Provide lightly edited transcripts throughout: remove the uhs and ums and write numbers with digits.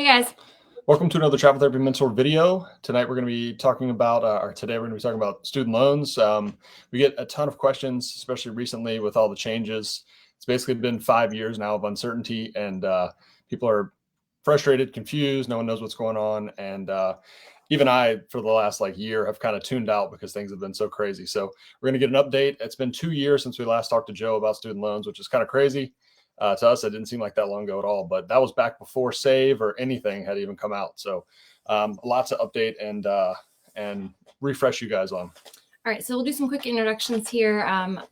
Hey guys. Welcome to another Travel Therapy Mentor video. Tonight we're going to be talking about, today we're going to be talking about student loans. We get a ton of questions, especially recently with all the changes. It's basically been 5 years now of uncertainty, and people are frustrated, confused. No one knows what's going on, and even I, for the last year, have kind of tuned out because things have been so crazy. So we're going to get an update. It's been 2 years since we last talked to Joe about student loans, which is kind of crazy. To us, it didn't seem like that long ago at all, but that was back before Save or anything had even come out. So lots of update and refresh you guys on. All right, so we'll do some quick introductions here.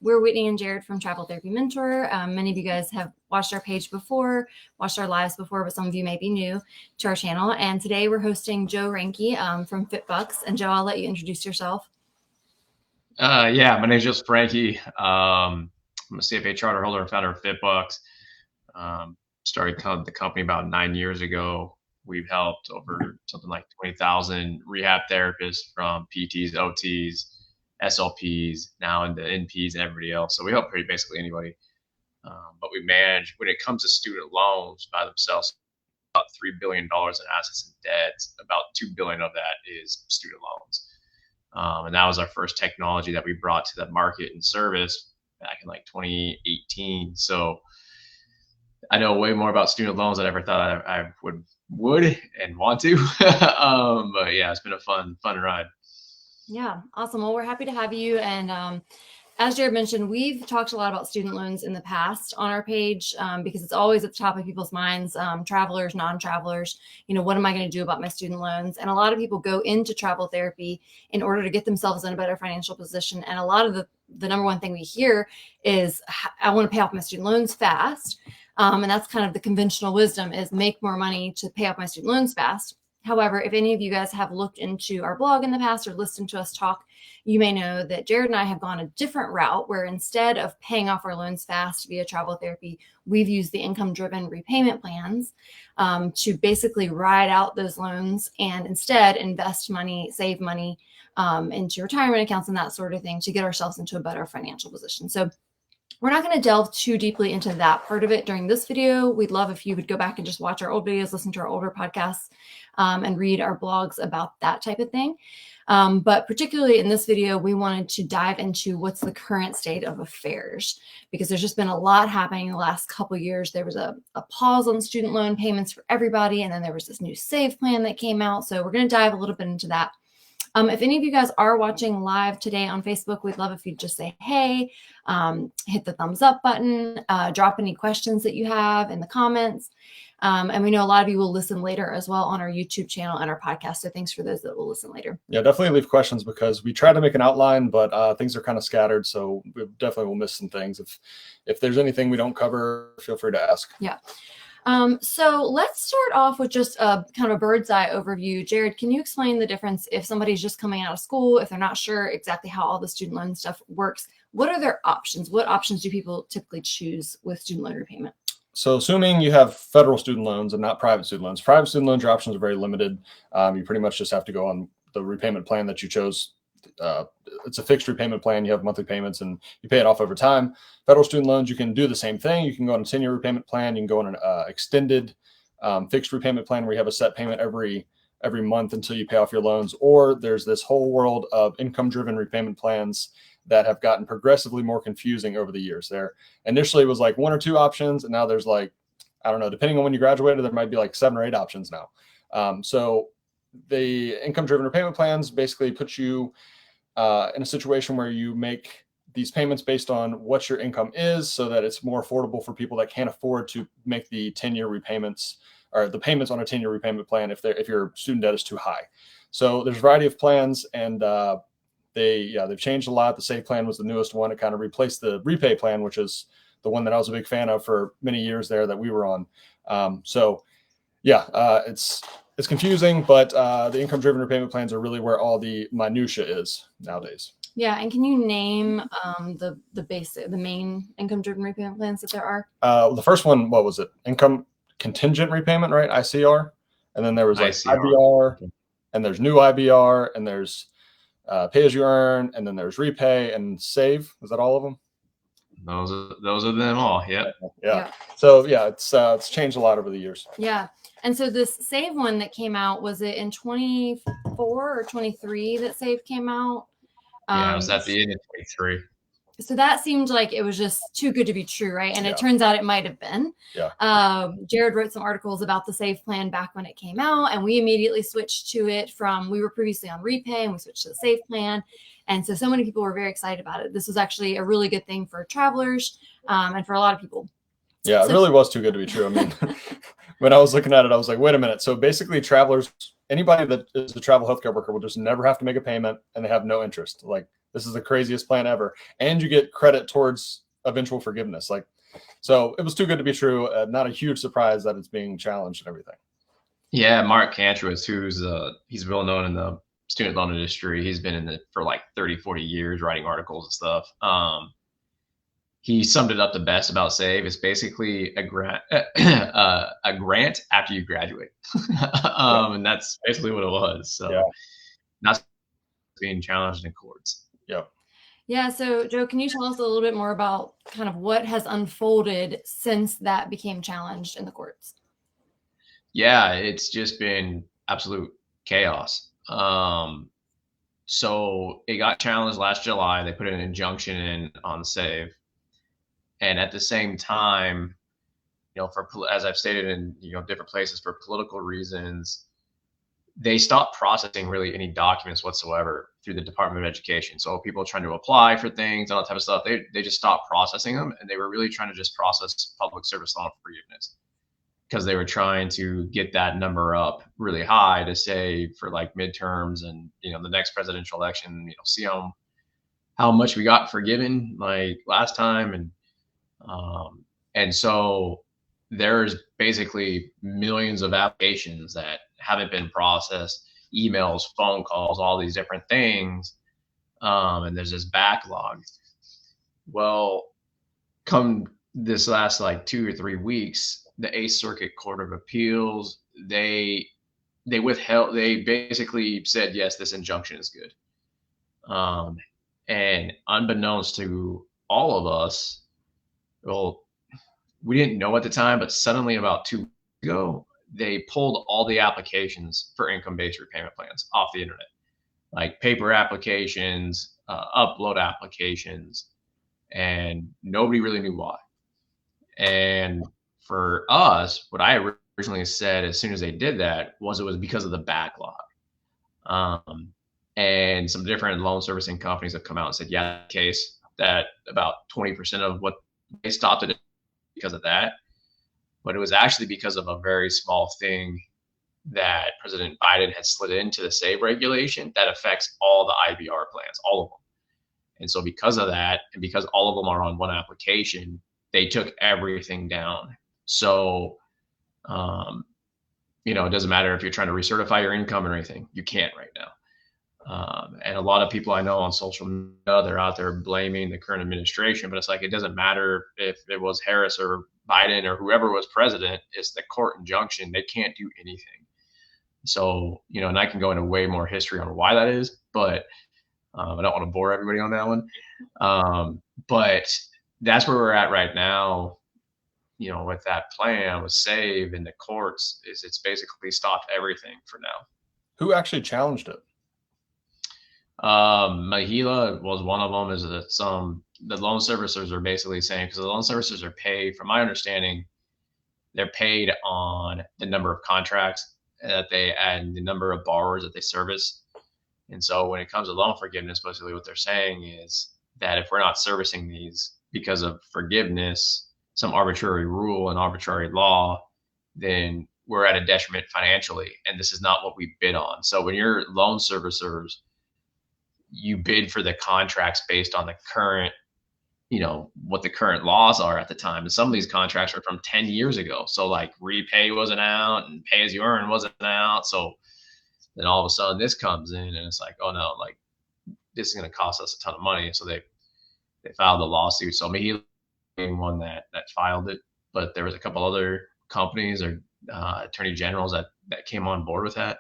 We're Whitney and Jared from Travel Therapy Mentor. Many of you guys have watched our page before, watched our lives before, but some of you may be new to our channel. And today we're hosting Joe Reinke from FitBux. And Joe, I'll let you introduce yourself. Yeah, my name is Joe Reinke. I'm a CFA charter holder and founder of FitBux. Started the company about 9 years ago. We've helped over something like 20,000 rehab therapists from PTs, OTs, SLPs, now into NPs and everybody else. So we help basically anybody. But we manage, when it comes to student loans by themselves, about $3 billion in assets and debts. About $2 billion of that is student loans. And that was our first technology that we brought to the market and service back in 2018. So I know way more about student loans than I ever thought I would and want to. But yeah, it's been a fun ride. Yeah, awesome. Well, we're happy to have you. And as Jared mentioned, we've talked a lot about student loans in the past on our page because it's always at the top of people's minds, travelers, non-travelers. What am I going to do about my student loans? And a lot of people go into travel therapy in order to get themselves in a better financial position. And a lot of the number one thing we hear is, I want to pay off my student loans fast. And that's kind of the conventional wisdom, is make more money to pay off my student loans fast. However, if any of you guys have looked into our blog in the past or listened to us talk, you may know that Jared and I have gone a different route, where instead of paying off our loans fast via travel therapy, we've used the income-driven repayment plans to basically ride out those loans and instead invest money, save money into retirement accounts and that sort of thing to get ourselves into a better financial position. So we're not going to delve too deeply into that part of it during this video. We'd love if you would go back and just watch our old videos, listen to our older podcasts, and read our blogs about that type of thing. But particularly in this video, we wanted to dive into what's the current state of affairs, because there's just been a lot happening in the last couple of years. There was a pause on student loan payments for everybody, and then there was this new Save plan that came out. So we're going to dive a little bit into that. If any of you guys are watching live today on Facebook, we'd love if you'd just say, hey, hit the thumbs up button, drop any questions that you have in the comments. And we know a lot of you will listen later as well on our YouTube channel and our podcast. So thanks for those that will listen later. Yeah, definitely leave questions, because we try to make an outline, but things are kind of scattered. So we definitely will miss some things. If there's anything we don't cover, feel free to ask. Yeah. So let's start off with just a kind of a bird's eye overview. Jared, can you explain the difference if somebody's just coming out of school, if they're not sure exactly how all the student loan stuff works? What are their options? What options do people typically choose with student loan repayment? So assuming you have federal student loans and not private student loans, your options are very limited. You pretty much just have to go on the repayment plan that you chose. It's a fixed repayment plan. You have monthly payments and you pay it off over time. Federal student loans, you can do the same thing. You can go on a 10-year repayment plan. You can go on an extended fixed repayment plan where you have a set payment every month until you pay off your loans. Or there's this whole world of income-driven repayment plans that have gotten progressively more confusing over the years. There initially was like 1 or 2 options, and now there's I don't know, depending on when you graduated, there might be 7 or 8 options now. So the income-driven repayment plans basically put you in a situation where you make these payments based on what your income is, so that it's more affordable for people that can't afford to make the 10-year repayments or the payments on a 10-year repayment plan if your student debt is too high. So there's a variety of plans, and they've changed a lot. The Save plan was the newest one. It kind of replaced the Repay plan, which is the one that I was a big fan of for many years there that we were on. It's confusing, but the income-driven repayment plans are really where all the minutia is nowadays. Yeah, and can you name the main income-driven repayment plans that there are? The first one, what was it? Income contingent repayment, right? ICR, and then there was IBR, and there's new IBR, and there's pay as you earn, and then there's repay and save. Is that all of them? Those are them all. Yeah. So yeah, it's changed a lot over the years. Yeah. And so this Save one that came out, was it in 24 or 23 that Save came out? Yeah, it was at the end of 23. So that seemed like it was just too good to be true, right? And Yeah. it turns out it might have been. Yeah. Jared wrote some articles about the Save plan back when it came out, and we immediately switched to it we were previously on Repay, and we switched to the Save plan. And so many people were very excited about it. This was actually a really good thing for travelers and for a lot of people. Yeah, it really was too good to be true. I mean, when I was looking at it, I was like, wait a minute. So basically travelers, anybody that is a travel healthcare worker will just never have to make a payment, and they have no interest. Like, this is the craziest plan ever. And you get credit towards eventual forgiveness. Like, so it was too good to be true. Not a huge surprise that it's being challenged and everything. Yeah, Mark Kantrowitz, he's well known in the student loan industry. He's been in it for like 30, 40 years writing articles and stuff. He summed it up the best about Save. It's basically a grant, a grant after you graduate. And that's basically what it was. So not being challenged in courts. Yeah. Yeah. So Joe, can you tell us a little bit more about kind of what has unfolded since that became challenged in the courts? Yeah, it's just been absolute chaos. So it got challenged last July. They put an injunction in on Save. And at the same time, as I've stated in different places, for political reasons, they stopped processing really any documents whatsoever through the Department of Education. So people trying to apply for things, all that type of stuff, they just stopped processing them, and they were really trying to just process public service loan forgiveness because they were trying to get that number up really high to say for like midterms and the next presidential election, see how much we got forgiven like last time, and so there's basically millions of applications that haven't been processed, emails, phone calls, all these different things. And there's this backlog. Well, come this last like 2 or 3 weeks, the Eighth Circuit Court of Appeals, they basically said, yes, this injunction is good. And unbeknownst to all of us, well, we didn't know at the time, but suddenly about 2 weeks ago, they pulled all the applications for income-based repayment plans off the internet, like paper applications, upload applications, and nobody really knew why. And for us, what I originally said as soon as they did that was it was because of the backlog. And some different loan servicing companies have come out and said, yeah, the case that about 20% of what they stopped it because of that. But it was actually because of a very small thing that President Biden had slid into the Save regulation that affects all the IBR plans, all of them. And so because of that, and because all of them are on one application, they took everything down. So, it doesn't matter if you're trying to recertify your income or anything, you can't right now. And a lot of people I know on social media, they're out there blaming the current administration, but it's like, it doesn't matter if it was Harris or Biden or whoever was president, it's the court injunction. They can't do anything. So, and I can go into way more history on why that is, but I don't want to bore everybody on that one. But that's where we're at right now, with that plan with Save in the courts, is it's basically stopped everything for now. Who actually challenged it? Mahila was one of them. Is that the loan servicers are basically saying, because the loan servicers are paid, from my understanding, they're paid on the number of contracts that they and the number of borrowers that they service. And so when it comes to loan forgiveness, basically what they're saying is that if we're not servicing these because of forgiveness, some arbitrary rule and arbitrary law, then we're at a detriment financially. And this is not what we bid on. So when you're loan servicers, you bid for the contracts based on the current, what the current laws are at the time. And some of these contracts are from 10 years ago. So like Repay wasn't out and Pay As You Earn wasn't out. So then all of a sudden this comes in and it's like, oh no, like this is going to cost us a ton of money. So they filed the lawsuit. So me being one that filed it, but there was a couple other companies or attorney generals that came on board with that.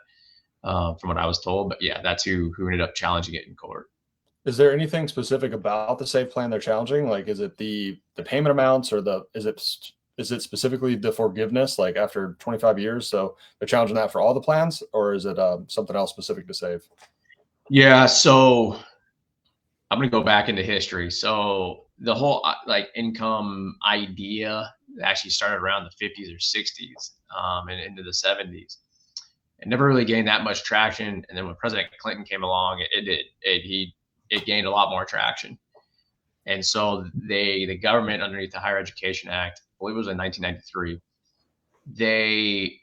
From what I was told, but yeah, that's who ended up challenging it in court. Is there anything specific about the Save plan they're challenging? Like, is it the payment amounts, or is it is it specifically the forgiveness, like after 25 years? So they're challenging that for all the plans, or is it something else specific to SAVE? Yeah, so I'm going to go back into history. So the whole like income idea actually started around the 50s or 60s, and into the 70s. It never really gained that much traction. And then when President Clinton came along, it did. It gained a lot more traction. And so the government underneath the Higher Education Act, I believe it was in 1993, they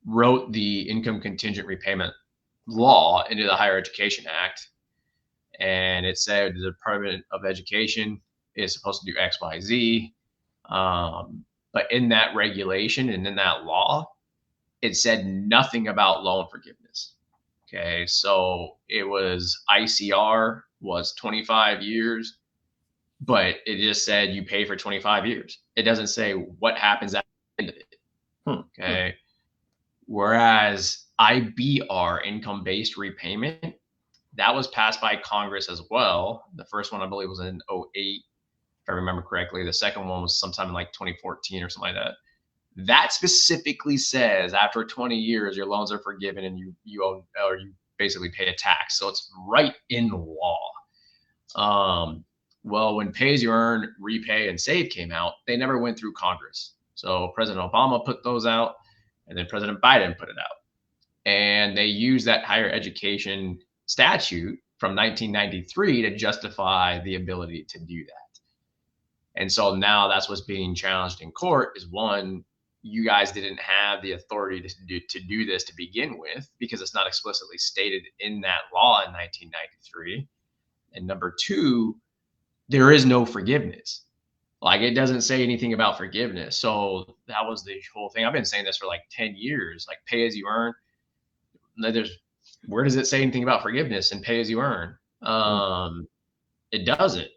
wrote the income contingent repayment law into the Higher Education Act. And it said the Department of Education is supposed to do X, Y, Z. But in that regulation and in that law, it said nothing about loan forgiveness. Okay, so it was ICR was 25 years, but it just said you pay for 25 years. It doesn't say what happens at the end of it. Okay. Whereas IBR, income-based repayment, that was passed by Congress as well. The first one, I believe, was in 2008, if I remember correctly. The second one was sometime in like 2014 or something like that. That specifically says after 20 years, your loans are forgiven and you own, or you basically pay a tax. So it's right in the law. Well, when Pay As You Earn, Repay, and Save came out, they never went through Congress. So President Obama put those out, and then President Biden put it out. And they used that higher education statute from 1993 to justify the ability to do that. And so now that's what's being challenged in court is, one, you guys didn't have the authority to do this to begin with because it's not explicitly stated in that law in 1993. And number two, there is no forgiveness. Like, it doesn't say anything about forgiveness. So that was the whole thing. I've been saying this for like 10 years, like Pay As You Earn. Where does it say anything about forgiveness and Pay As You Earn? It doesn't.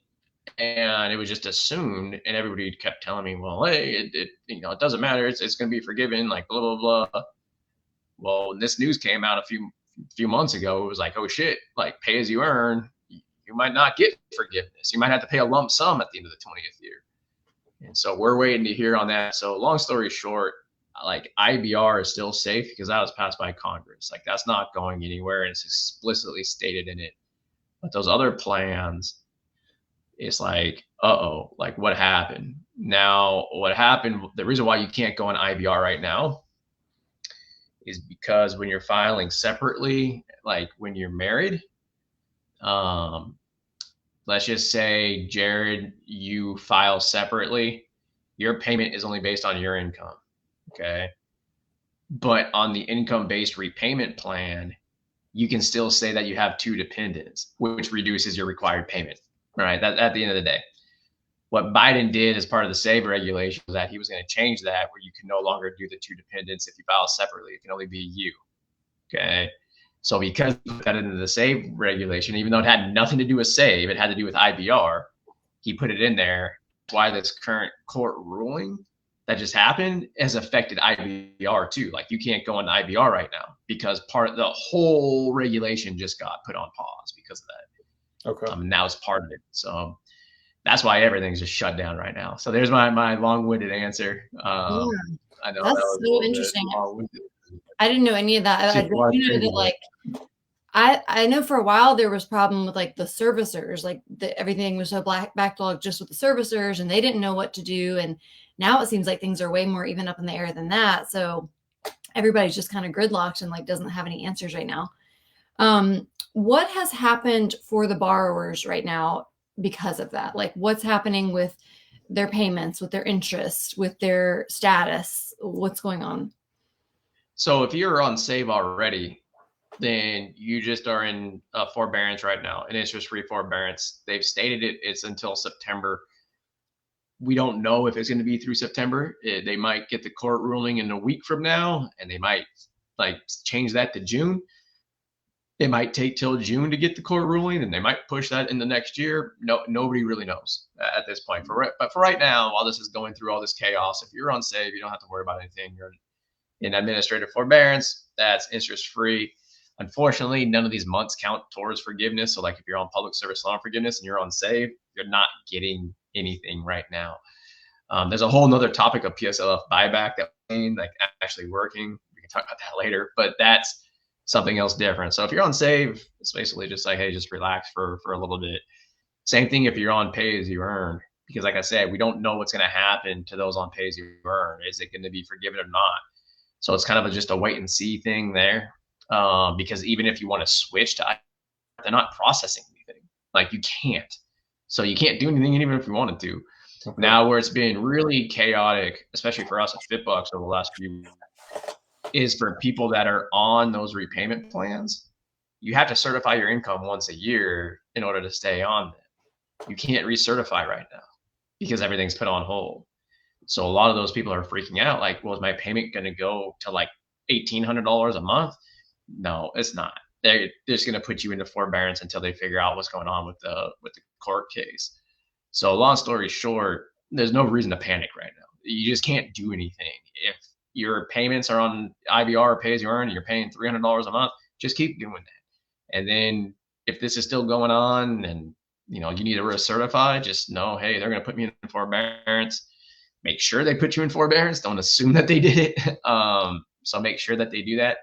And it was just assumed, and everybody kept telling me, well, hey, it doesn't matter. It's going to be forgiven, like blah, blah, blah. Well, when this news came out a few months ago, it was like, oh shit, like Pay As You Earn, you might not get forgiveness. You might have to pay a lump sum at the end of the 20th year. And so we're waiting to hear on that. So long story short, like IBR is still safe because that was passed by Congress. Like, that's not going anywhere, and it's explicitly stated in it. But those other plans, it's like, like what happened? Now, what happened, the reason why you can't go on IBR right now is because when you're filing separately, like when you're married, let's just say, Jared, you file separately, your payment is only based on your income. Okay. But on the income-based repayment plan, you can still say that you have two dependents, which reduces your required payment. Right. That at the end of the day, what Biden did as part of the SAVE regulation was that he was going to change that, where you can no longer do the two dependents if you file separately. It can only be you. Okay. So because he put that into the SAVE regulation, even though it had nothing to do with SAVE, it had to do with IBR, he put it in there. That's why this current court ruling that just happened has affected IBR too. Like, you can't go on IBR right now because part of the whole regulation just got put on pause because of that. Okay. Now it's part of it. So that's why everything's just shut down right now. So there's my long-winded answer. I know that's that was so interesting. long-winded. I didn't know any of that. I know that, like, I know for a while there was problem with like the servicers, like everything was so backlogged just with the servicers, and they didn't know what to do. And now it seems like things are way more even up in the air than that. So everybody's just kind of gridlocked and like doesn't have any answers right now. What has happened for the borrowers right now because of that? Like, what's happening with their payments, with their interest, with their status? What's going on? So if you're on SAVE already, then you just are in forbearance right now, an interest-free forbearance. They've stated it's until September. We don't know if it's going to be through September. They might get the court ruling in a week from now, and they might like change that to June. It might take till June to get the court ruling, and they might push that in the next year. Nobody really knows at this point. But for right now, while this is going through all this chaos, if you're on SAVE, you don't have to worry about anything. You're in administrative forbearance. That's interest-free. Unfortunately, none of these months count towards forgiveness. So like if you're on public service loan forgiveness and you're on SAVE, you're not getting anything right now. There's a whole nother topic of PSLF buyback that like actually working. We can talk about that later, but that's something else different. So if you're on save, it's basically just like, hey, just relax for a little bit. Same thing if you're on pay as you earn, because like I said, we don't know what's going to happen to those on pay as you earn. Is it going to be forgiven or not? So it's kind of just a wait and see thing there. Because even if you want to switch to, they're not processing anything. Like you can't. So you can't do anything even if you wanted to. Okay. Now where it's been really chaotic, especially for us at FitBux over the last few weeks, is for people that are on those repayment plans. You have to certify your income once a year in order to stay on them. You can't recertify right now because everything's put on hold. So a lot of those people are freaking out. Like, well, is my payment going to go to like $1,800 a month? No, it's not. They're just going to put you into forbearance until they figure out what's going on with the court case. So long story short, there's no reason to panic right now. You just can't do anything. If your payments are on IVR or pay as you earn and you're paying $300 a month, just keep doing that. And then if this is still going on and you need to recertify, just know, hey, they're going to put me in forbearance. Make sure they put you in forbearance. Don't assume that they did it. So make sure that they do that.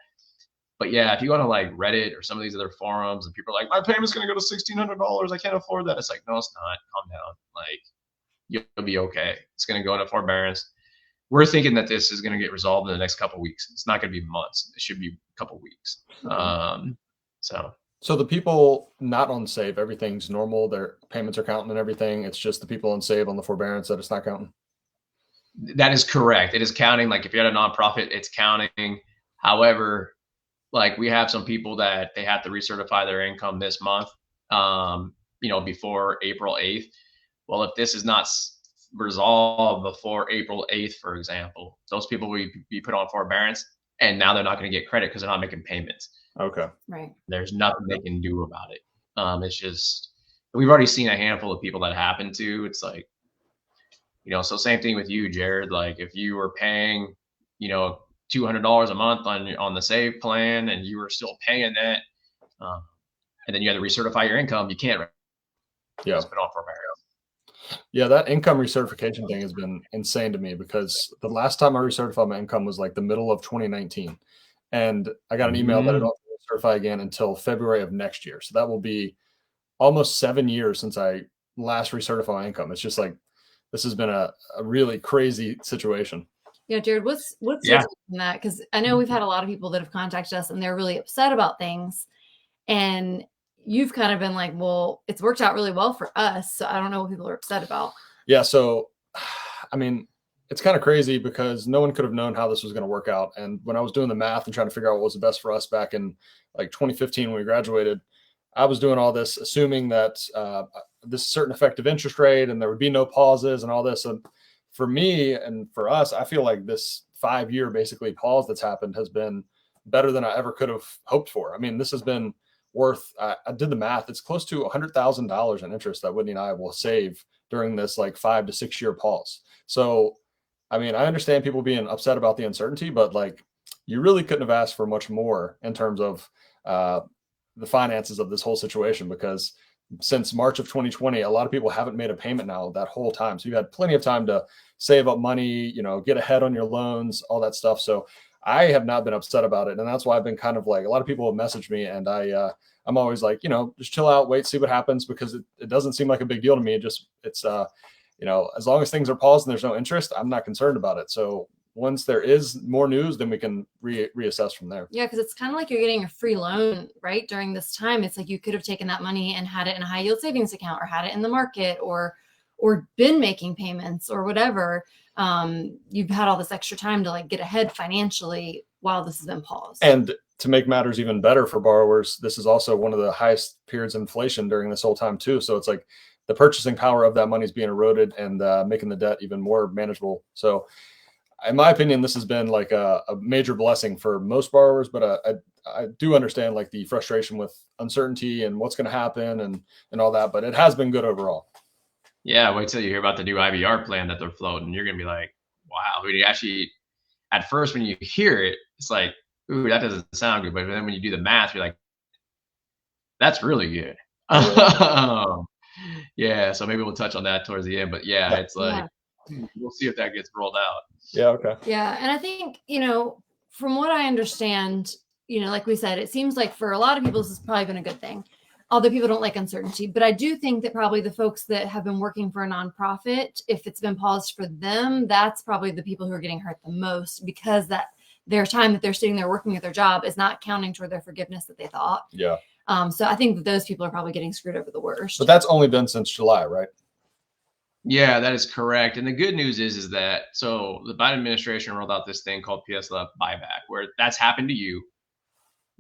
But yeah, if you go to like Reddit or some of these other forums and people are like, my payment's going to go to $1,600. I can't afford that. It's like, no, it's not. Calm down. Like, you'll be okay. It's going to go into forbearance. We're thinking that this is going to get resolved in the next couple of weeks. It's not going to be months. It should be a couple of weeks. So the people not on save, everything's normal. Their payments are counting and everything. It's just the people on save on the forbearance that it's not counting. That is correct. It is counting. Like if you're at a nonprofit, it's counting. However, like we have some people that they have to recertify their income this month, before April 8th. Well, if this is not resolved before April 8th, for example, those people will be put on forbearance and now they're not going to get credit because they're not making payments. Okay. Right. There's nothing they can do about it. It's just, we've already seen a handful of people that happen to. It's like, so same thing with you, Jared. Like if you were paying, $200 a month on the save plan and you were still paying that, and then you had to recertify your income, you can't just put on forbearance. Yeah, that income recertification thing has been insane to me because the last time I recertified my income was like the middle of 2019. And I got an email that I don't certify again until February of next year. So that will be almost 7 years since I last recertified my income. It's just like, this has been a really crazy situation. Yeah, Jared, what's your take on that? Because I know we've had a lot of people that have contacted us and they're really upset about things. And you've kind of been like, well, it's worked out really well for us. So I don't know what people are upset about. Yeah. So, I mean, it's kind of crazy because no one could have known how this was going to work out. And when I was doing the math and trying to figure out what was the best for us back in like 2015 when we graduated, I was doing all this assuming that this certain effective interest rate and there would be no pauses and all this. And for me and for us, I feel like this 5-year basically pause that's happened has been better than I ever could have hoped for. I mean, this has been worth, I did the math, it's close to $100,000 in interest that Whitney and I will save during this like 5 to 6 year pause. So, I mean, I understand people being upset about the uncertainty, but like you really couldn't have asked for much more in terms of the finances of this whole situation, because since March of 2020, a lot of people haven't made a payment now that whole time. So you've had plenty of time to save up money, get ahead on your loans, all that stuff. So I have not been upset about it. And that's why I've been kind of like, a lot of people have messaged me and I'm always like, just chill out, wait, see what happens, because it doesn't seem like a big deal to me. It's as long as things are paused and there's no interest, I'm not concerned about it. So once there is more news, then we can reassess from there. Yeah, because it's kind of like you're getting a free loan, right? During this time, it's like you could have taken that money and had it in a high yield savings account or had it in the market or been making payments or whatever. You've had all this extra time to like get ahead financially while this has been paused. And to make matters even better for borrowers, this is also one of the highest periods of inflation during this whole time too. So it's like the purchasing power of that money is being eroded and making the debt even more manageable. So in my opinion, this has been like a major blessing for most borrowers, but I do understand like the frustration with uncertainty and what's going to happen and all that, but it has been good overall. Yeah, wait till you hear about the new IVR plan that they're floating. You're going to be like, wow. When you actually, at first, when you hear it, it's like, ooh, that doesn't sound good. But then when you do the math, you're like, that's really good. Yeah, so maybe we'll touch on that towards the end. But yeah, it's like, we'll see if that gets rolled out. Yeah. Okay. Yeah. And I think, from what I understand, like we said, it seems like for a lot of people, this has probably been a good thing. Although people don't like uncertainty, but I do think that probably the folks that have been working for a nonprofit, if it's been paused for them, that's probably the people who are getting hurt the most, because that their time that they're sitting there working at their job is not counting toward their forgiveness that they thought. Yeah. So I think that those people are probably getting screwed over the worst. But that's only been since July, right? Yeah, that is correct. And the good news is that so the Biden administration rolled out this thing called PSLF buyback, where that's happened to you.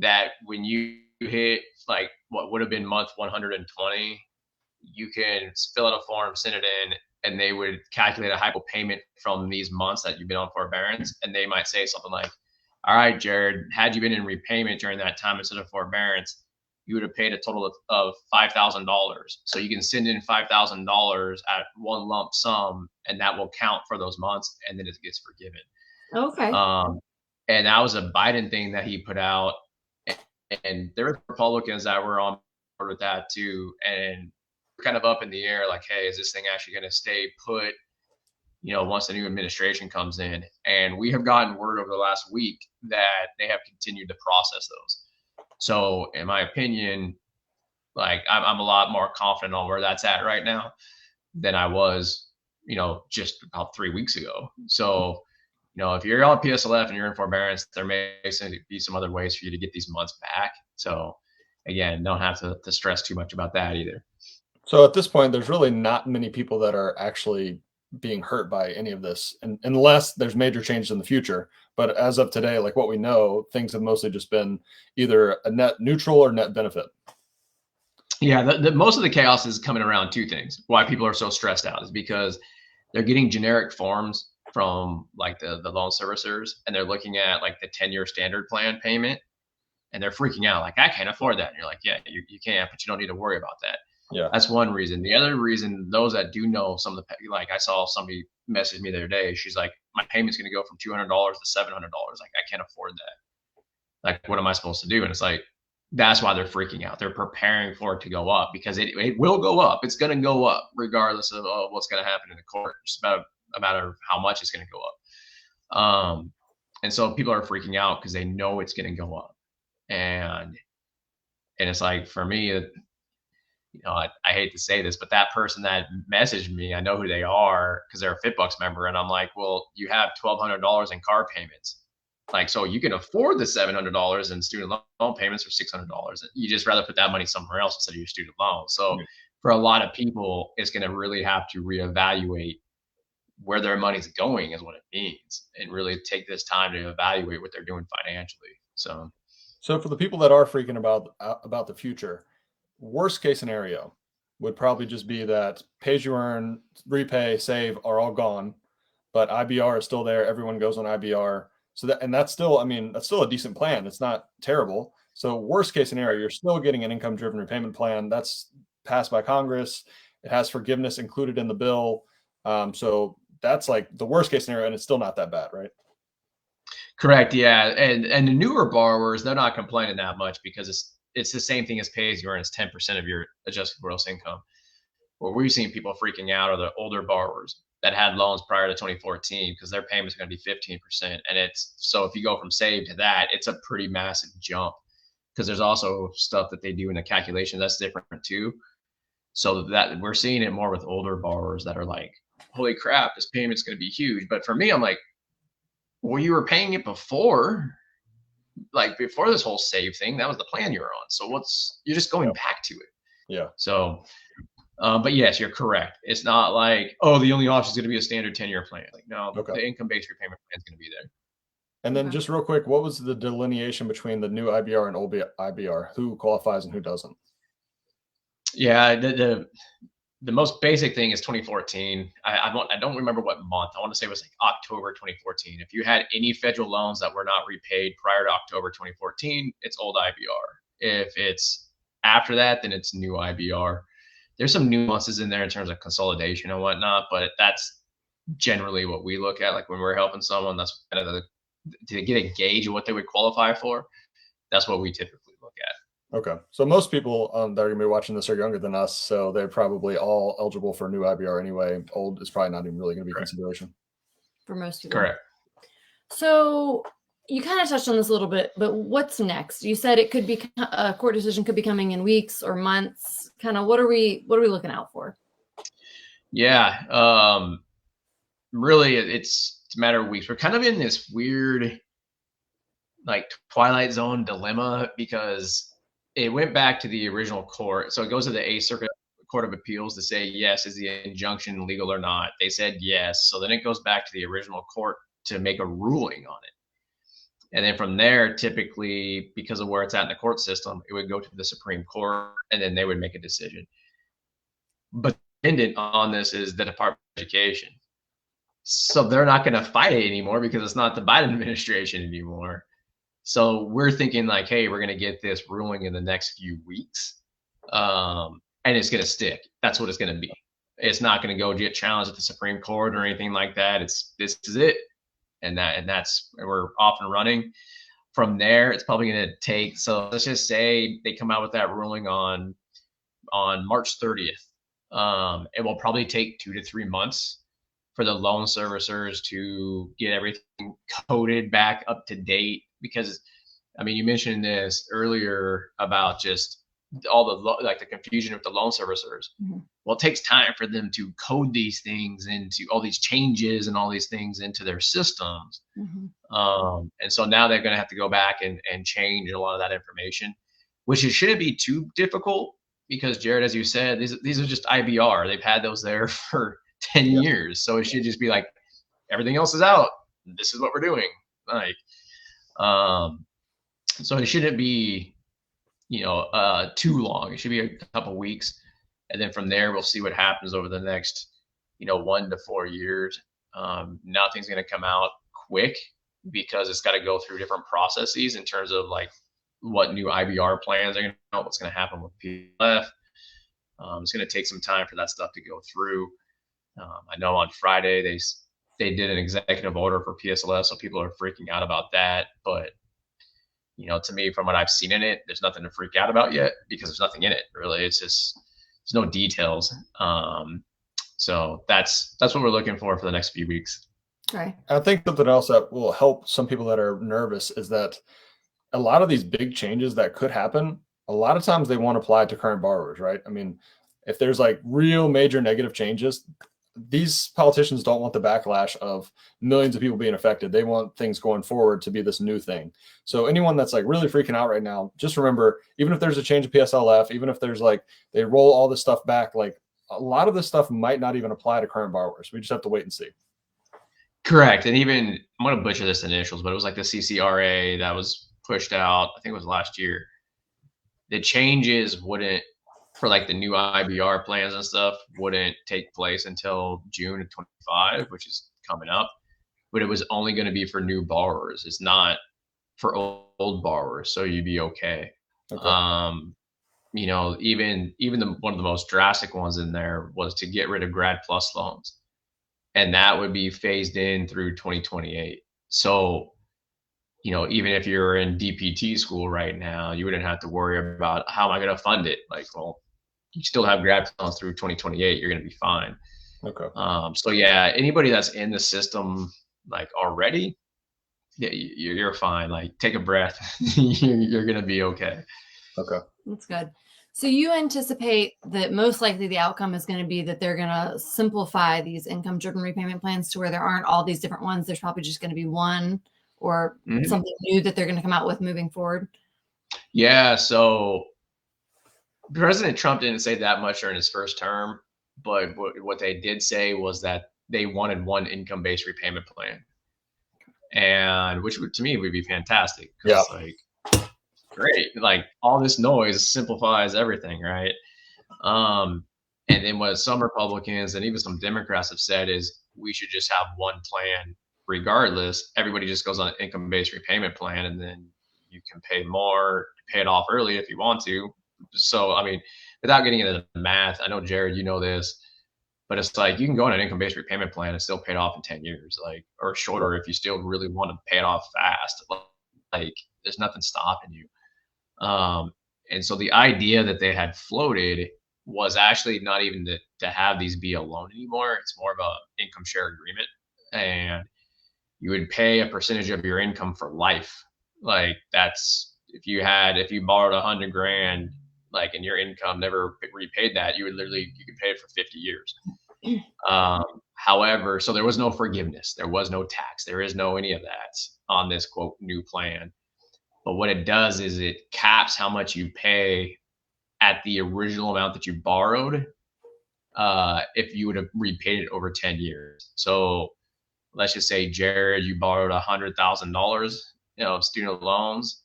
That when you hit like what would have been month 120, you can fill out a form, send it in, and they would calculate a hypo payment from these months that you've been on forbearance. And they might say something like, all right, Jared, had you been in repayment during that time instead of forbearance, you would have paid a total of $5,000. So you can send in $5,000 at one lump sum, and that will count for those months, and then it gets forgiven. Okay. And that was a Biden thing that he put out, and there were Republicans that were on board with that too, and kind of up in the air, like, hey, is this thing actually going to stay put? Once the new administration comes in, and we have gotten word over the last week that they have continued to process those. So in my opinion, like I'm a lot more confident on where that's at right now than I was, just about 3 weeks ago. So, if you're on PSLF and you're in forbearance, there may be some other ways for you to get these months back. So again, don't have to stress too much about that either. So at this point, there's really not many people that are actually being hurt by any of this, and unless there's major changes in the future. But as of today, like what we know, things have mostly just been either a net neutral or net benefit. Yeah, the most of the chaos is coming around two things. Why people are so stressed out is because they're getting generic forms from like the loan servicers, and they're looking at like the 10-year standard plan payment, and they're freaking out like, I can't afford that. And you're like, yeah, you can't, but you don't need to worry about that. Yeah, that's one reason. The other reason, those that do know some of the, like I saw somebody message me the other day. She's like, my payment's going to go from $200 to $700. Like, I can't afford that. Like, what am I supposed to do? And it's like, that's why they're freaking out. They're preparing for it to go up, because it will go up. It's going to go up regardless of what's going to happen in the court. It's about a matter of how much it's going to go up. And so people are freaking out because they know it's going to go up. And it's like, for me, I hate to say this, but that person that messaged me, I know who they are because they're a FitBux member. And I'm like, well, you have $1,200 in car payments. Like, so you can afford the $700 in student loan payments for $600. You just rather put that money somewhere else instead of your student loan. So for a lot of people, it's going to really have to reevaluate where their money's going is what it means, and really take this time to evaluate what they're doing financially. So for the people that are freaking about the future, worst case scenario would probably just be that pay as you earn, repay, save are all gone, but IBR is still there. Everyone goes on IBR. So that's still a decent plan. It's not terrible. So worst case scenario, you're still getting an income driven repayment plan that's passed by Congress. It has forgiveness included in the bill. So that's like the worst case scenario, and it's still not that bad, right? Correct. Yeah. And the newer borrowers, they're not complaining that much because it's the same thing as pay as you earn. It's 10% of your adjusted gross income. What we've seen people freaking out are the older borrowers that had loans prior to 2014, because their payments are going to be 15%. And so if you go from save to that, it's a pretty massive jump, because there's also stuff that they do in the calculation that's different too. So that we're seeing it more with older borrowers that are like, holy crap, this payment's going to be huge. But for me, I'm like, well, you were paying it before this whole save thing. That was the plan you were on. So you're just going back to it. Yeah. So, but yes, you're correct. It's not like, oh, the only option is going to be a standard 10-year plan. Like, no, the income-based repayment plan is going to be there. And then just real quick, what was the delineation between the new IBR and old IBR? Who qualifies and who doesn't? Yeah, the most basic thing is 2014. I don't remember what month. I want to say it was like October 2014. If you had any federal loans that were not repaid prior to October 2014, it's old IBR. If it's after that, then it's new IBR. There's some nuances in there in terms of consolidation and whatnot, but that's generally what we look at. Like when we're helping someone, that's kind of to get a gauge of what they would qualify for. That's what we typically look at. Okay. So most people that are going to be watching this are younger than us, so they're probably all eligible for a new IBR anyway. Old is probably not even really going to be a Correct. consideration. For most people. Correct. So you kind of touched on this a little bit, but what's next? You said it could be a court decision could be coming in weeks or months. Kind of what are we looking out for? Yeah. Really, it's a matter of weeks. We're kind of in this weird, like, Twilight Zone dilemma because it went back to the original court. So it goes to the Eighth Circuit Court of Appeals to say, yes, is the injunction legal or not? They said yes. So then it goes back to the original court to make a ruling on it. And then from there, typically, because of where it's at in the court system, it would go to the Supreme Court and then they would make a decision. But dependent on this is the Department of Education. So they're not going to fight it anymore because it's not the Biden administration anymore. So we're thinking like, hey, we're going to get this ruling in the next few weeks, and it's going to stick. That's what it's going to be. It's not going to go get challenged at the Supreme Court or anything like that. This is it, and that's we're off and running. From there, it's probably going to take. So let's just say they come out with that ruling on March 30th. It will probably take 2 to 3 months for the loan servicers to get everything coded back up to date. Because, I mean, you mentioned this earlier about just all the confusion with the loan servicers. Mm-hmm. Well, it takes time for them to code these things into all these changes and all these things into their systems. Mm-hmm. And so now they're going to have to go back and change a lot of that information, which it shouldn't be too difficult because, Jared, as you said, these are just IBR. They've had those there for 10 years. So it should just be like, everything else is out. This is what we're doing. Like, so it shouldn't be, too long. It should be a couple weeks. And then from there, we'll see what happens over the next, 1 to 4 years. Nothing's going to come out quick because it's got to go through different processes in terms of like what new IBR plans are going to come out, what's going to happen with PLF. It's going to take some time for that stuff to go through. I know on Friday they did an executive order for PSLF, so people are freaking out about that. But to me, from what I've seen in it, there's nothing to freak out about yet because there's nothing in it really. It's just there's no details. So that's what we're looking for the next few weeks. Right. I think something else that will help some people that are nervous is that a lot of these big changes that could happen, a lot of times they won't apply to current borrowers, right? I mean, if there's like real major negative changes, these politicians don't want the backlash of millions of people being affected. They want things going forward to be this new thing. So anyone that's like really freaking out right now, just remember, even if there's a change of PSLF, even if there's like, they roll all this stuff back, like a lot of this stuff might not even apply to current borrowers. We just have to wait and see. Correct. And even, I'm going to butcher this initials, but it was like the CCRA that was pushed out, I think it was last year. The changes wouldn't, for like the new IBR plans and stuff, wouldn't take place until June of 25, which is coming up. But it was only going to be for new borrowers. It's not for old borrowers, so you'd be okay. Even one of the most drastic ones in there was to get rid of Grad Plus loans, and that would be phased in through 2028. So, even if you're in DPT school right now, you wouldn't have to worry about how am I going to fund it. Like, well, you still have grad loans through 2028. You're going to be fine. Okay. So yeah, anybody that's in the system like already, yeah, you're fine. Like, take a breath. You're going to be okay. Okay. That's good. So you anticipate that most likely the outcome is going to be that they're going to simplify these income-driven repayment plans to where there aren't all these different ones. There's probably just going to be one or something new that they're going to come out with moving forward. Yeah. So President Trump didn't say that much during his first term, but what they did say was that they wanted one income-based repayment plan, and which to me would be fantastic. Yeah. Like, great. Like, all this noise simplifies everything, right? And then what some Republicans and even some Democrats have said is we should just have one plan regardless. Everybody just goes on an income-based repayment plan, and then you can pay more, pay it off early if you want to. So, I mean, without getting into the math, I know, Jared, you know this, but it's like you can go on an income-based repayment plan and still pay it off in 10 years, like, or shorter if you still really want to pay it off fast. Like, there's nothing stopping you. And so the idea that they had floated was actually not even to have these be a loan anymore. It's more of a income share agreement. And you would pay a percentage of your income for life. Like that's if you borrowed 100 grand, like, and your income never repaid that, you could pay it for 50 years. However, so there was no forgiveness, there was no tax, there is no any of that on this quote new plan. But what it does is it caps how much you pay at the original amount that you borrowed, if you would have repaid it over 10 years. So let's just say, Jared, you borrowed $100,000, of student loans,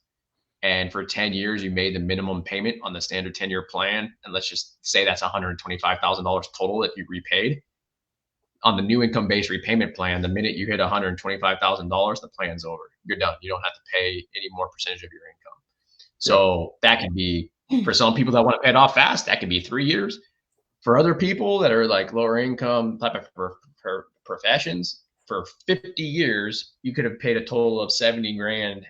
and for 10 years you made the minimum payment on the standard 10-year plan, and let's just say that's $125,000 total that you repaid. On the new income-based repayment plan, the minute you hit $125,000, the plan's over. You're done. You don't have to pay any more percentage of your income. So that can be, for some people that want to pay it off fast, that could be 3 years. For other people that are like lower income type of professions, for 50 years, you could have paid a total of 70 grand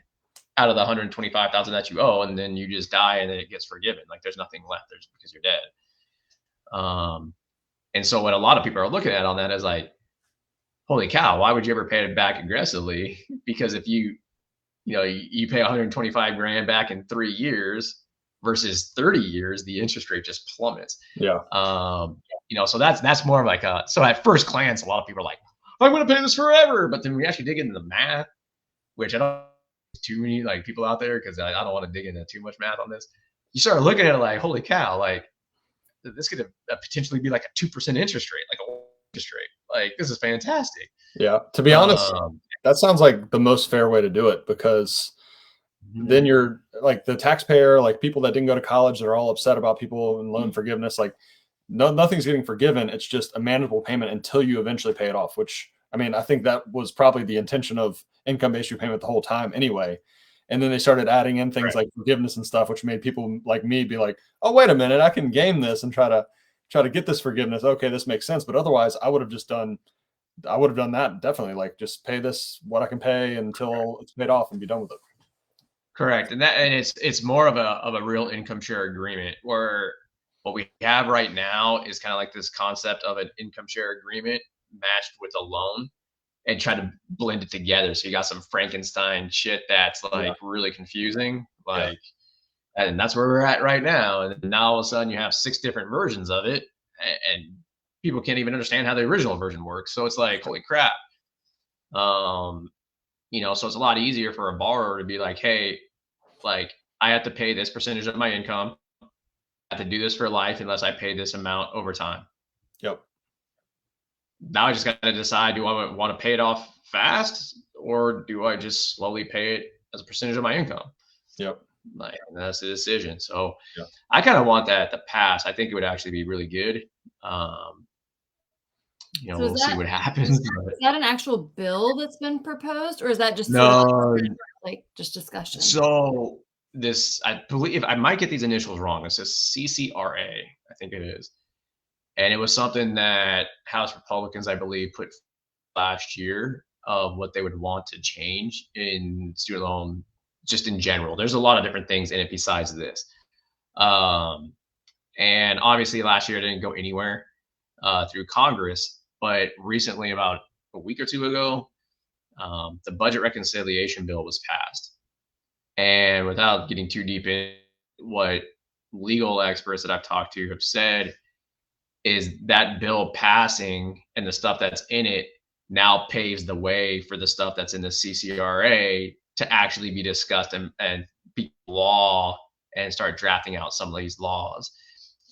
out of the 125,000 that you owe, and then you just die and then it gets forgiven. Like there's nothing left there because you're dead. And so what a lot of people are looking at on that is like, holy cow, why would you ever pay it back aggressively? Because if you pay 125 grand back in 3 years versus 30 years, the interest rate just plummets. Yeah. So that's more of like so at first glance, a lot of people are like, I'm going to pay this forever. But then we actually dig into the math, which I don't too many like people out there, because I don't want to dig into too much math on this. You start looking at it like, holy cow, like this could potentially be like a 2% interest rate, like a interest rate. Like this is fantastic. Yeah. To be honest, that sounds like the most fair way to do it, because then you're like the taxpayer, like people that didn't go to college, they're all upset about people and loan forgiveness. Like nothing's getting forgiven. It's just a manageable payment until you eventually pay it off, which, I mean, I think that was probably the intention of income-based repayment the whole time anyway. And then they started adding in things like forgiveness and stuff, which made people like me be like, oh, wait a minute, I can game this and try to get this forgiveness. Okay, this makes sense. But otherwise I would have done that definitely, like just pay this, what I can pay until it's paid off and be done with it. Correct. And it's more of a real income share agreement, where what we have right now is kind of like this concept of an income share agreement matched with a loan and try to blend it together. So you got some Frankenstein shit that's like really confusing, like, and that's where we're at right now. And now all of a sudden you have 6 different versions of it, and people can't even understand how the original version works. So it's like, holy crap. So it's a lot easier for a borrower to be like, hey, like I have to pay this percentage of my income. I have to do this for life unless I pay this amount over time. Yep. Now I just got to decide, do I want to pay it off fast, or do I just slowly pay it as a percentage of my income? Yep. Like, that's the decision. So I kind of want that to pass. I think it would actually be really good. We'll see what happens. Is that an actual bill that's been proposed, or is that just like just discussion? So this, I believe, I might get these initials wrong. It says CCRA, I think it is. And it was something that House Republicans, I believe, put last year of what they would want to change in student loan, just in general. There's a lot of different things in it besides this. And obviously last year it didn't go anywhere through Congress, but recently, about a week or two ago, the budget reconciliation bill was passed. And without getting too deep in, what legal experts that I've talked to have said is that bill passing and the stuff that's in it now paves the way for the stuff that's in the CCRA to actually be discussed and be law, and start drafting out some of these laws.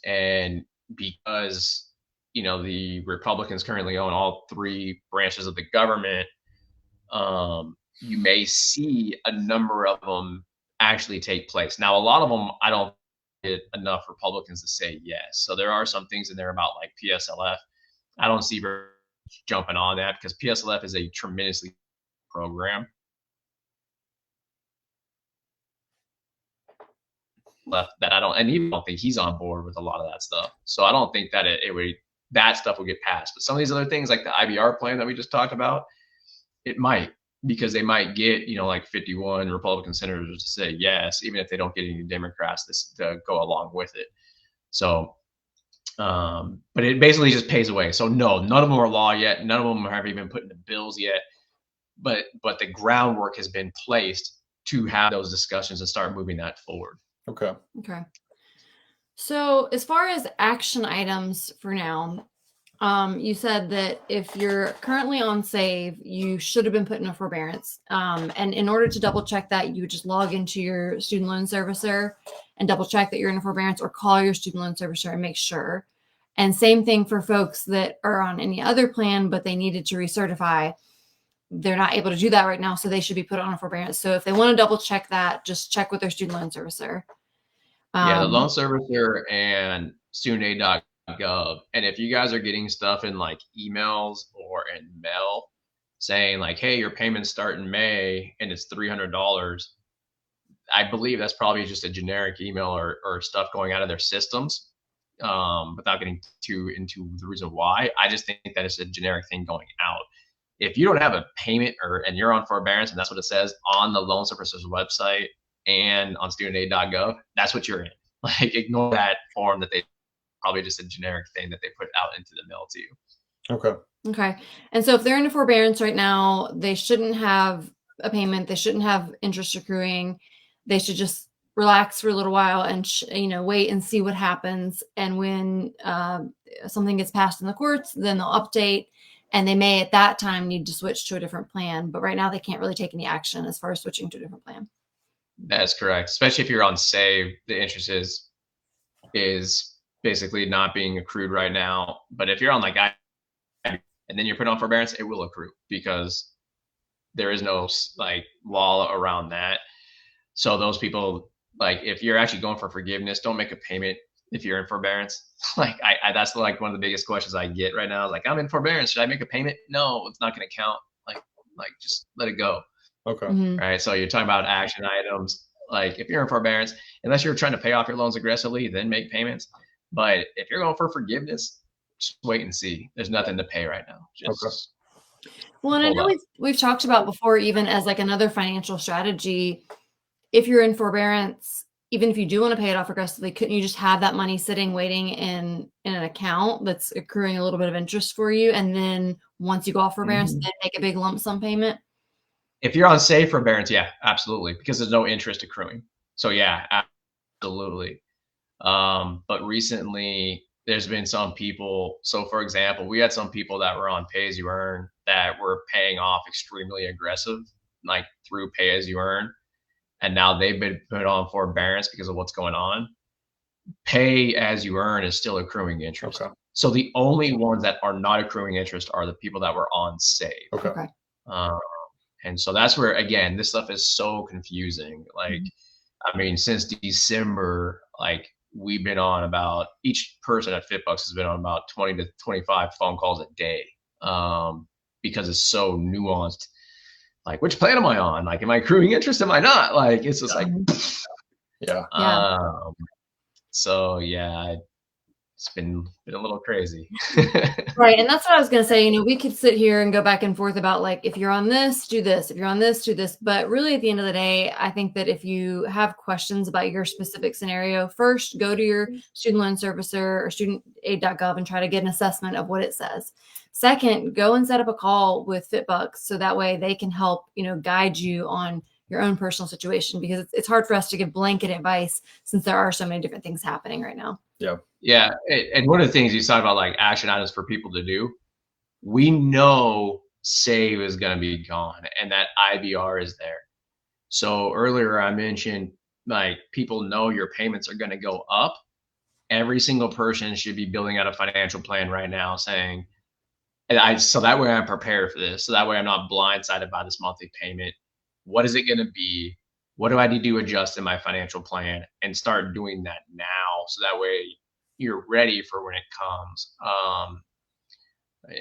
And because, the Republicans currently own all 3 branches of the government, you may see a number of them actually take place. Now, a lot of them, I don't get enough Republicans to say yes. So there are some things in there about like PSLF. I don't see jumping on that, because PSLF is a tremendously program. Left that I don't, and even don't think he's on board with a lot of that stuff. So I don't think that that stuff will get passed. But some of these other things, like the IBR plan that we just talked about, it might. because they might get, like 51 Republican senators to say yes, even if they don't get any Democrats to go along with it. So, but it basically just pays away. So no, none of them are law yet. None of them have even put into bills yet. But the groundwork has been placed to have those discussions and start moving that forward. Okay. Okay. So as far as action items for now, you said that if you're currently on SAVE, you should have been put in a forbearance. And in order to double check that, you would just log into your student loan servicer and double check that you're in a forbearance, or call your student loan servicer and make sure. And same thing for folks that are on any other plan, but they needed to recertify. They're not able to do that right now, so they should be put on a forbearance. So if they want to double check that, just check with their student loan servicer. Yeah, the loan servicer and studentaid.gov. And if you guys are getting stuff in like emails or in mail saying like, hey, your payments start in May and it's $300, I believe that's probably just a generic email or stuff going out of their systems. Without getting too into the reason why, I just think that it's a generic thing going out. If you don't have a payment and you're on forbearance and that's what it says on the loan servicer's website and on studentaid.gov, that's what you're in. Like, ignore that form that they probably just a generic thing that they put out into the mail to you. Okay. Okay. And so if they're in a forbearance right now, they shouldn't have a payment. They shouldn't have interest accruing. They should just relax for a little while and, wait and see what happens. And when something gets passed in the courts, then they'll update, and they may at that time need to switch to a different plan. But right now they can't really take any action as far as switching to a different plan. That's correct. Especially if you're on SAVE, the interest is basically not being accrued right now. But if you're on like and then you're put on forbearance, it will accrue because there is no like law around that. So those people, like, if you're actually going for forgiveness, don't make a payment if you're in forbearance. Like I that's like one of the biggest questions I get right now. Like, I'm in forbearance, should I make a payment? No, it's not going to count. Like just let it go. Okay. Mm-hmm. Right. So you're talking about action items. Like, if you're in forbearance, unless you're trying to pay off your loans aggressively, then make payments. But if you're going for forgiveness, just wait and see. There's nothing to pay right now. Just Well, and I know we've talked about before, even as like another financial strategy, if you're in forbearance, even if you do want to pay it off aggressively, couldn't you just have that money sitting, waiting in an account that's accruing a little bit of interest for you? And then once you go off forbearance, then make a big lump sum payment? If you're on SAVE forbearance, yeah, absolutely. Because there's no interest accruing. So yeah, absolutely. But recently there's been some people. So for example, we had some people that were on pay as you earn that were paying off extremely aggressive, like through pay as you earn. And now they've been put on forbearance because of what's going on. Pay as you earn is still accruing interest. Okay. So the only ones that are not accruing interest are the people that were on SAVE. Okay. And so that's where, again, this stuff is so confusing. Like, I mean, since December, like, we've been on about, each person at FitBux has been on about 20 to 25 phone calls a day, because it's so nuanced. Like, which plan am I on? Like, am I accruing interest? Am I not? Like, it's just like, yeah. So yeah, it's been a little crazy. Right. And that's what I was going to say. We could sit here and go back and forth about, like, if you're on this, do this. If you're on this, do this. But really, at the end of the day, I think that if you have questions about your specific scenario, first go to your student loan servicer or studentaid.gov and try to get an assessment of what it says. Second, go and set up a call with FitBux so that way they can help, guide you on your own personal situation, because it's hard for us to give blanket advice since there are so many different things happening right now. Yeah. Yeah. And one of the things you talk about, like action items for people to do, we know SAVE is going to be gone and that IBR is there. So earlier I mentioned, like, people know your payments are going to go up. Every single person should be building out a financial plan right now saying, so that way I'm prepared for this. So that way I'm not blindsided by this monthly payment. What is it going to be? What do I need to adjust in my financial plan, and start doing that now? So that way you're ready for when it comes.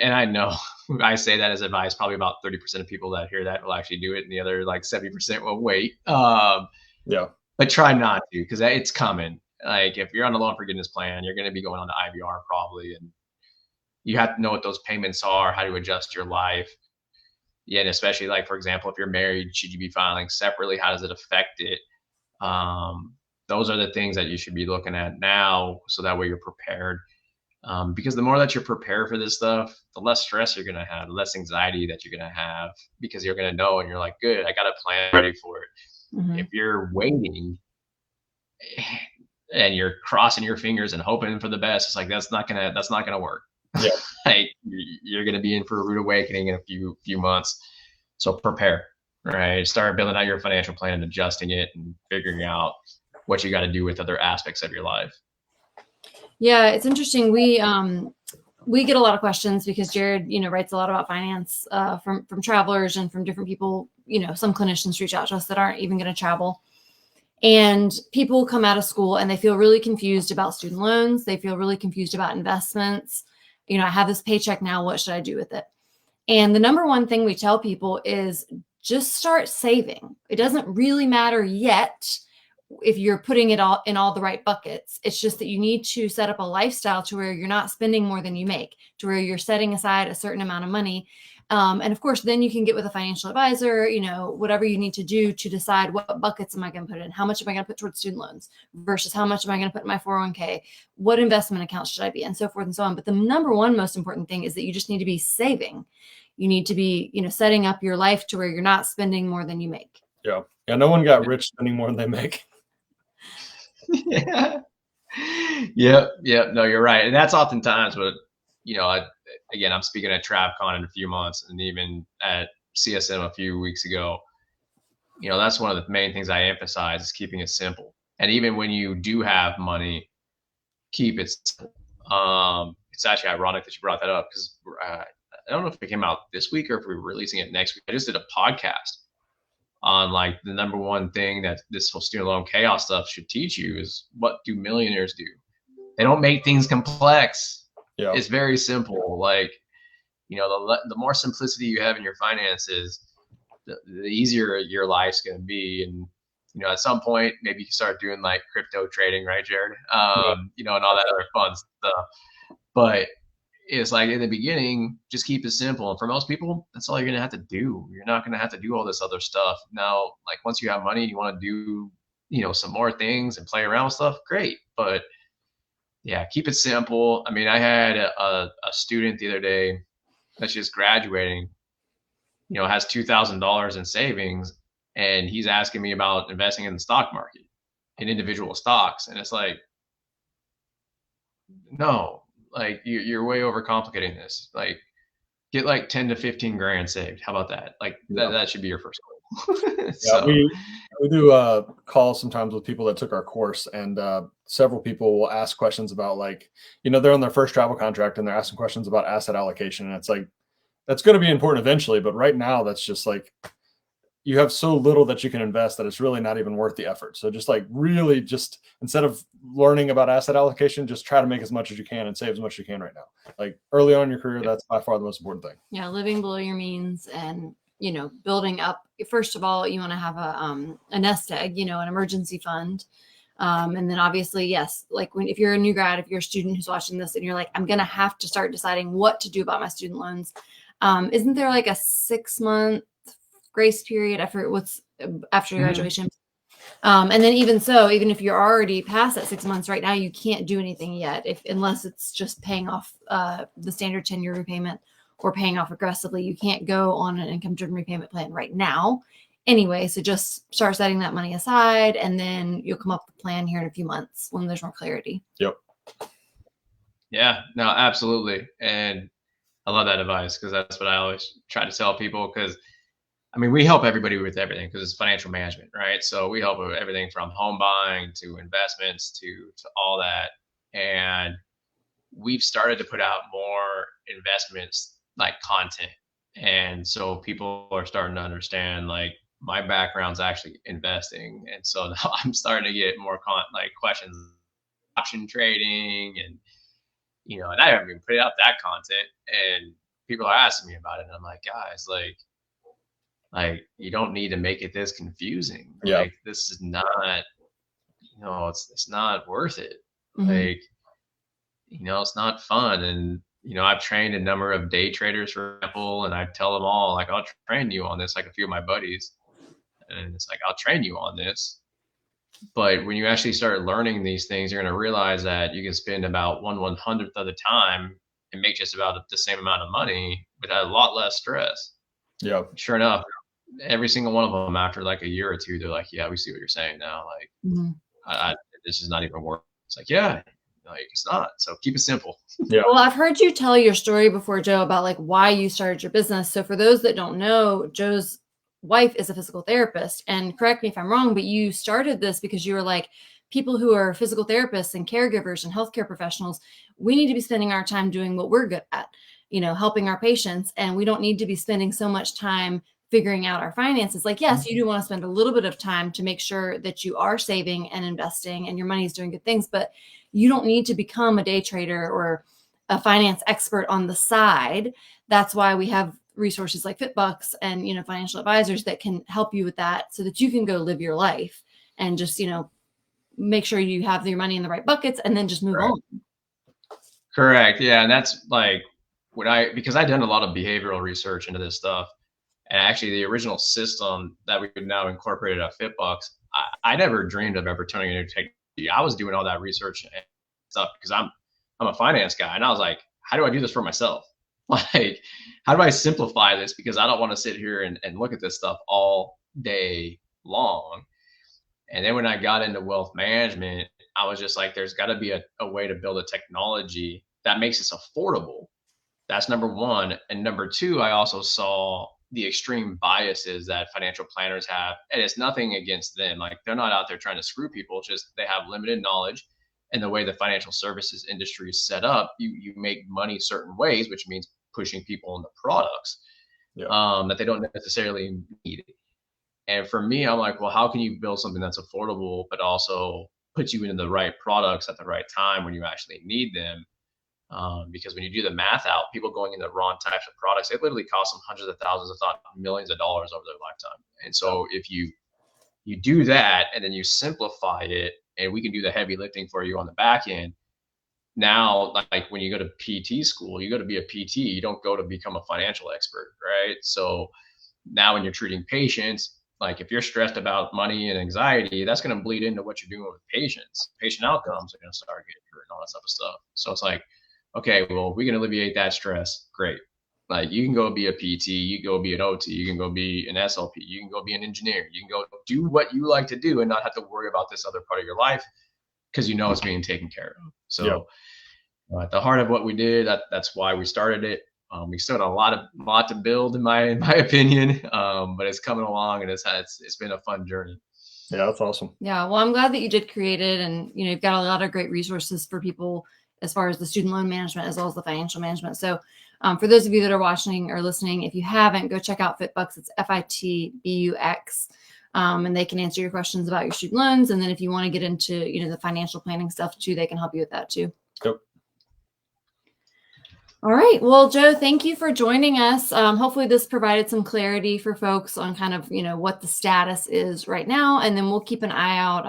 And I know I say that as advice, probably about 30% of people that hear that will actually do it, and the other like 70% will wait. Yeah. But try not to, because it's coming. Like, if you're on a loan forgiveness plan, you're going to be going on to IBR probably, and you have to know what those payments are, how to adjust your life. Yeah, and especially like, for example, if you're married, should you be filing separately? How does it affect it? Um, those are the things that you should be looking at now, so that way you're prepared. Because the more that you're prepared for this stuff, the less stress you're gonna have, the less anxiety that you're gonna have, because you're gonna know and you're like, good, I got a plan ready for it. If you're waiting and you're crossing your fingers and hoping for the best, it's like that's not gonna work. Yeah. Like, you're gonna be in for a rude awakening in a few months. So prepare, right? Start building out your financial plan and adjusting it and figuring out what you got to do with other aspects of your life. Yeah, it's interesting. We get a lot of questions because Jared, writes a lot about finance from travelers and from different people. Some clinicians reach out to us that aren't even going to travel. And people come out of school and they feel really confused about student loans. They feel really confused about investments. I have this paycheck now. What should I do with it? And the number one thing we tell people is just start saving. It doesn't really matter yet if you're putting it all in all the right buckets. It's just that you need to set up a lifestyle to where you're not spending more than you make, to where you're setting aside a certain amount of money. And of course, then you can get with a financial advisor, whatever you need to do to decide what buckets am I going to put in? How much am I going to put towards student loans versus how much am I going to put in my 401k? What investment accounts should I be? And so forth and so on. But the number one most important thing is that you just need to be saving. You need to be, setting up your life to where you're not spending more than you make. Yeah. Yeah. No one got rich spending more than they make. Yeah. Yep. No, you're right. And that's oftentimes what, again, I'm speaking at TravCon in a few months, and even at CSM a few weeks ago. That's one of the main things I emphasize is keeping it simple. And even when you do have money, keep it simple. It's actually ironic that you brought that up, because I don't know if it came out this week or if we're releasing it next week. I just did a podcast on like the number one thing that this whole student loan chaos stuff should teach you is, what do millionaires do? They don't make things complex. Yeah. It's very simple. Like, the more simplicity you have in your finances, the easier your life's going to be. And, at some point, maybe you can start doing like crypto trading, right, Jared? And all that other fun stuff. But it's like, in the beginning, just keep it simple. And for most people, that's all you're going to have to do. You're not going to have to do all this other stuff. Now, like, once you have money and you want to do, some more things and play around with stuff, great. But yeah, keep it simple. I mean, I had a student the other day that's just graduating, has $2,000 in savings, and he's asking me about investing in the stock market, in individual stocks. And it's like, no, like, you're way overcomplicating this. Like, get like 10 to 15 grand saved. How about that? Like, that should be your first goal. Yeah, we do calls sometimes with people that took our course, and several people will ask questions about, like, they're on their first travel contract and they're asking questions about asset allocation. And it's like, that's going to be important eventually, but right now that's just like, you have so little that you can invest that it's really not even worth the effort. So just like, really, just instead of learning about asset allocation, just try to make as much as you can and save as much as you can right now. Like, early on in your career, that's by far the most important thing. Yeah, living below your means and building up. First of all, you want to have a nest egg, an emergency fund. And then obviously, yes, like if you're a new grad, if you're a student who's watching this and you're like, I'm going to have to start deciding what to do about my student loans. Isn't there like a 6-month grace period after graduation? And then even if you're already past that 6 months right now, you can't do anything yet unless it's just paying off the standard 10-year repayment or paying off aggressively. You can't go on an income-driven repayment plan right now. Anyway, so just start setting that money aside, and then you'll come up with a plan here in a few months when there's more clarity. Yep. Yeah, no, absolutely. And I love that advice, because that's what I always try to tell people. Because, I mean, we help everybody with everything, because it's financial management, right? So we help with everything from home buying to investments to all that. And we've started to put out more investments like content. And so people are starting to understand, like, my background's actually investing. And so now I'm starting to get more questions, option trading, and, and I haven't even put out that content, and people are asking me about it. And I'm like, guys, like you don't need to make it this confusing. Yeah. Like, this is not, it's not worth it. Mm-hmm. Like, it's not fun. And, I've trained a number of day traders, for example, and I tell them all, like, I'll train you on this, like a few of my buddies. And it's like, I'll train you on this. But when you actually start learning these things, you're going to realize that you can spend about 1/100th of the time and make just about the same amount of money with a lot less stress. Yeah. Sure enough, every single one of them, after like a year or two, they're like, yeah, we see what you're saying now. Like, this is not even work. It's like, yeah, like it's not. So keep it simple. Yeah. Well, I've heard you tell your story before, Joe, about like why you started your business. So for those that don't know, Joe's wife is a physical therapist, and correct me if I'm wrong, but you started this because you were like, people who are physical therapists and caregivers and healthcare professionals, we need to be spending our time doing what we're good at, helping our patients. And we don't need to be spending so much time figuring out our finances. Like, yes, you do want to spend a little bit of time to make sure that you are saving and investing and your money is doing good things, but you don't need to become a day trader or a finance expert on the side. That's why we have resources like FitBux and, financial advisors that can help you with that so that you can go live your life and just, make sure you have your money in the right buckets and then just move on. Correct. Yeah. And that's like because I've done a lot of behavioral research into this stuff. And actually the original system that we've now incorporated at FitBux, I never dreamed of ever turning into technology. I was doing all that research and stuff because I'm a finance guy. And I was like, how do I do this for myself? Like, how do I simplify this? Because I don't want to sit here and look at this stuff all day long. And then when I got into wealth management, I was just like, there's got to be a way to build a technology that makes this affordable. That's number one. And number two, I also saw the extreme biases that financial planners have. And it's nothing against them. Like, they're not out there trying to screw people. It's just they have limited knowledge. And the way the financial services industry is set up, you make money certain ways, which means pushing people into products that they don't necessarily need. And for me, I'm like, well, how can you build something that's affordable, but also put you into the right products at the right time when you actually need them? Because when you do the math out, people going into the wrong types of products, it literally costs them hundreds of thousands, if not millions of dollars over their lifetime. And so if you do that and then you simplify it, and we can do the heavy lifting for you on the back end. Now, like when you go to PT school, you go to be a PT, you don't go to become a financial expert, right? So now when you're treating patients, like if you're stressed about money and anxiety, that's going to bleed into what you're doing with patients. Patient outcomes are going to start getting hurt and all that type of stuff. So it's like, okay, well, we can alleviate that stress. Great. Like, you can go be a PT, you can go be an OT, you can go be an SLP, you can go be an engineer, you can go do what you like to do and not have to worry about this other part of your life because it's being taken care of. So at the heart of what we did, that's why we started it. We still had a lot to build in my opinion, but it's coming along and it's been a fun journey. Yeah, that's awesome. Yeah, well, I'm glad that you did create it, and you've got a lot of great resources for people as far as the student loan management as well as the financial management. So for those of you that are watching or listening, if you haven't, go check out FitBux. It's FITBUX. And they can answer your questions about your student loans. And then if you want to get into, the financial planning stuff too, they can help you with that too. Yep. All right. Well, Joe, thank you for joining us. Hopefully this provided some clarity for folks on kind of, what the status is right now. And then we'll keep an eye out.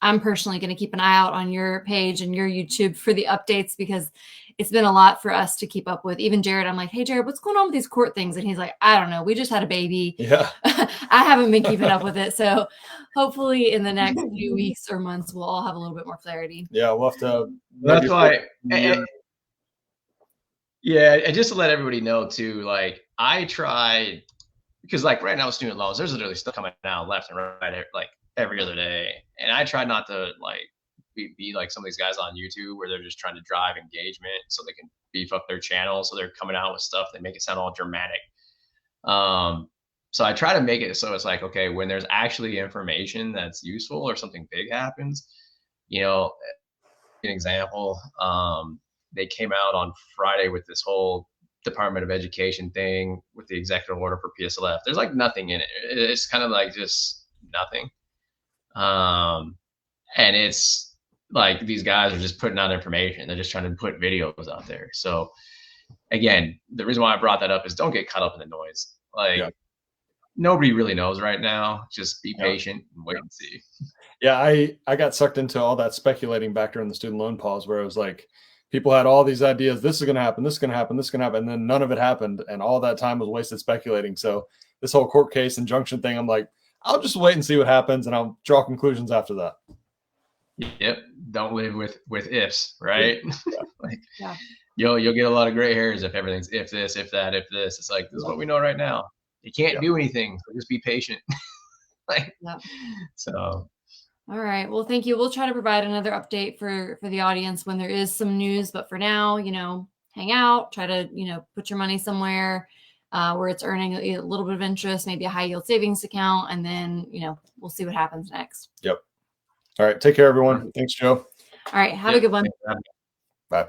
I'm personally going to keep an eye out on your page and your YouTube for the updates because it's been a lot for us to keep up with. Even Jared, I'm like, hey, Jared, what's going on with these court things? And he's like, I don't know. We just had a baby. Yeah. I haven't been keeping up with it. So hopefully in the next few weeks or months, we'll all have a little bit more clarity. Yeah, we'll have to. That's why. Yeah, and just to let everybody know too, like I try, because like right now with student loans, there's literally stuff coming out left and right, like every other day, and I try not to like be like some of these guys on YouTube where they're just trying to drive engagement so they can beef up their channel. So they're coming out with stuff, they make it sound all dramatic. So I try to make it so it's like, okay, when there's actually information that's useful or something big happens, an example, they came out on Friday with this whole Department of Education thing with the executive order for PSLF. There's like nothing in it. It's kind of like just nothing. And it's like these guys are just putting out information. They're just trying to put videos out there. So again, the reason why I brought that up is don't get caught up in the noise. Like nobody really knows right now. Just be patient and wait and see. Yeah, I got sucked into all that speculating back during the student loan pause where it was like, people had all these ideas. This is going to happen. This is going to happen. This is going to happen. And then none of it happened. And all that time was wasted speculating. So this whole court case injunction thing, I'm like, I'll just wait and see what happens. And I'll draw conclusions after that. Yep. Don't live with ifs, right? Yeah. Like, Yeah. you'll get a lot of gray hairs if everything's if this, if that, if this. It's like, this is what we know right now. You can't do anything. So just be patient. Like, so. All right. Well, thank you. We'll try to provide another update for the audience when there is some news. But for now, hang out, try to, put your money somewhere where it's earning a little bit of interest, maybe a high yield savings account. And then, we'll see what happens next. Yep. All right. Take care, everyone. Thanks, Joe. All right. Have a good one. Bye.